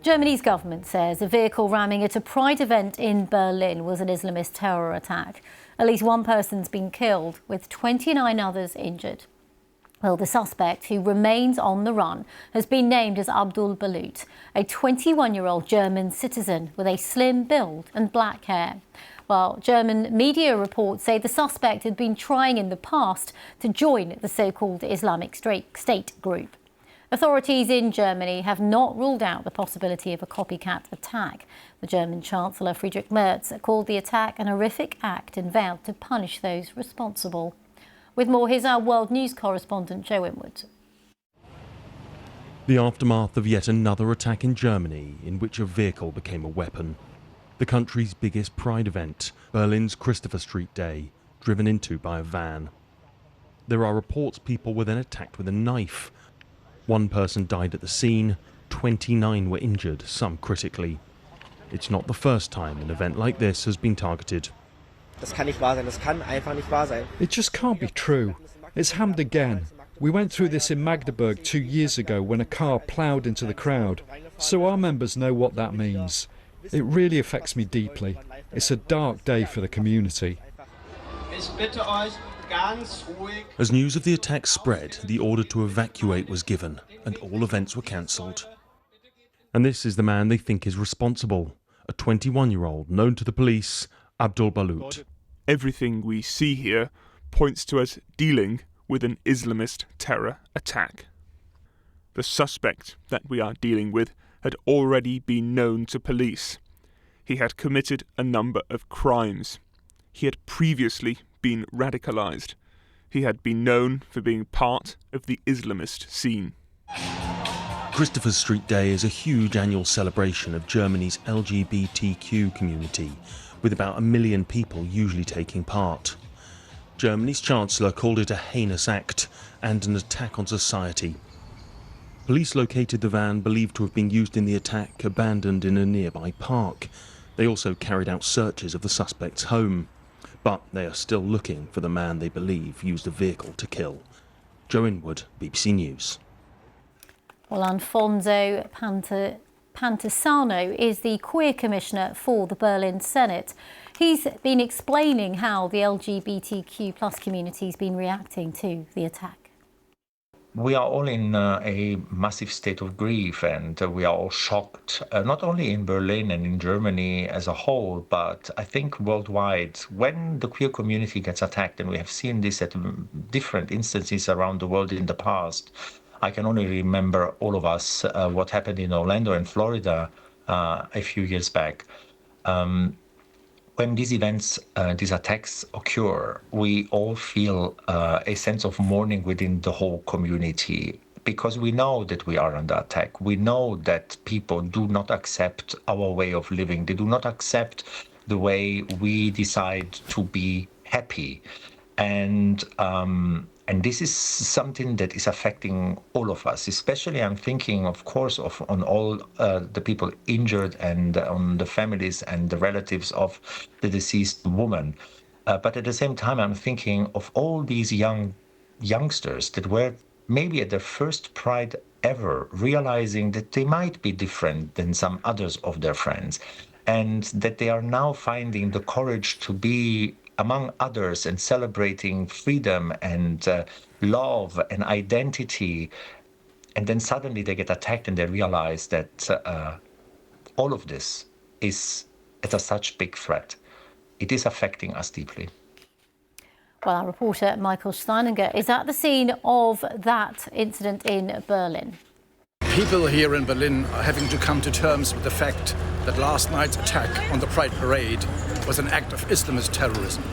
Germany's government says a vehicle ramming at a pride event in Berlin was an Islamist terror attack. At least one person's been killed, with 29 others injured. Well, the suspect, who remains on the run, has been named as Abdul Ballout, a 21-year-old German citizen with a slim build and black hair. While German media reports say the suspect had been trying in the past to join the so-called Islamic State group. Authorities in Germany have not ruled out the possibility of a copycat attack. The German Chancellor Friedrich Merz called the attack an horrific act and vowed to punish those responsible. With more, here's our world news correspondent Joe Inwood. The aftermath of yet another attack in Germany, in which a vehicle became a weapon. The country's biggest pride event, Berlin's Christopher Street Day, driven into by a van. There are reports people were then attacked with a knife. One person died at the scene, 29 were injured, some critically. It's not the first time an event like this has been targeted. It just can't be true. It's happened again. We went through this in Magdeburg 2 years ago when a car ploughed into the crowd. So our members know what that means. It really affects me deeply. It's a dark day for the community. As news of the attack spread, the order to evacuate was given and all events were cancelled. And this is the man they think is responsible, a 21-year-old known to the police, Abdul Ballout. Everything we see here points to us dealing with an Islamist terror attack. The suspect that we are dealing with had already been known to police. He had committed a number of crimes. He had previously been radicalized. He had been known for being part of the Islamist scene. Christopher Street Day is a huge annual celebration of Germany's LGBTQ community, with about 1 million people usually taking part. Germany's Chancellor called it a heinous act and an attack on society. Police located the van believed to have been used in the attack abandoned in a nearby park. They also carried out searches of the suspect's home. But they are still looking for the man they believe used the vehicle to kill. Joe Inwood, BBC News. Well, Alfonso Pantisano is the queer commissioner for the Berlin Senate. He's been explaining how the LGBTQ plus community has been reacting to the attack. We are all in a massive state of grief, and we are all shocked, not only in Berlin and in Germany as a whole, but I think worldwide. When the queer community gets attacked, and we have seen this at different instances around the world in the past, I can only remember all of us what happened in Orlando and Florida a few years back. When these events, these attacks occur, we all feel a sense of mourning within the whole community, because we know that we are under attack. We know that people do not accept our way of living. They do not accept the way we decide to be happy. And this is something that is affecting all of us, especially I'm thinking, of course, on all the people injured and on the families and the relatives of the deceased woman. But at the same time, I'm thinking of all these youngsters that were maybe at their first Pride ever, realizing that they might be different than some others of their friends, and that they are now finding the courage to be among others and celebrating freedom and love and identity. And then suddenly they get attacked and they realize that all of this is at such big threat. It is affecting us deeply. Well, our reporter Michael Steininger is at the scene of that incident in Berlin. People here in Berlin are having to come to terms with the fact that last night's attack on the Pride Parade was an act of Islamist terrorism.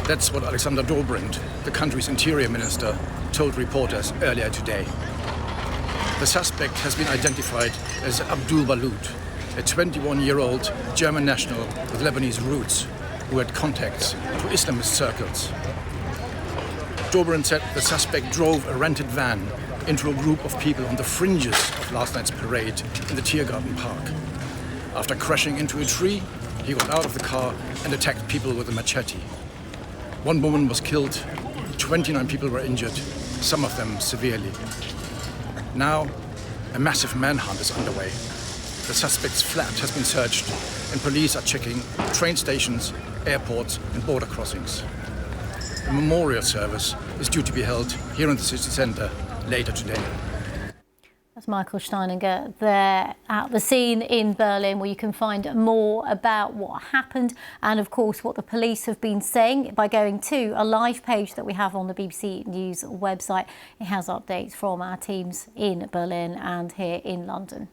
That's what Alexander Dobrindt, the country's interior minister, told reporters earlier today. The suspect has been identified as Abdul Ballout, a 21-year-old German national with Lebanese roots who had contacts to Islamist circles. Dobrindt said the suspect drove a rented van into a group of people on the fringes of last night's parade in the Tiergarten Park. After crashing into a tree, he got out of the car and attacked people with a machete. One woman was killed, 29 people were injured, some of them severely. Now, a massive manhunt is underway. The suspect's flat has been searched and police are checking train stations, airports and border crossings. A memorial service is due to be held here in the city centre later today. That's Michael Steininger there at the scene in Berlin, where you can find more about what happened and, of course, what the police have been saying by going to a live page that we have on the BBC News website. It has updates from our teams in Berlin and here in London.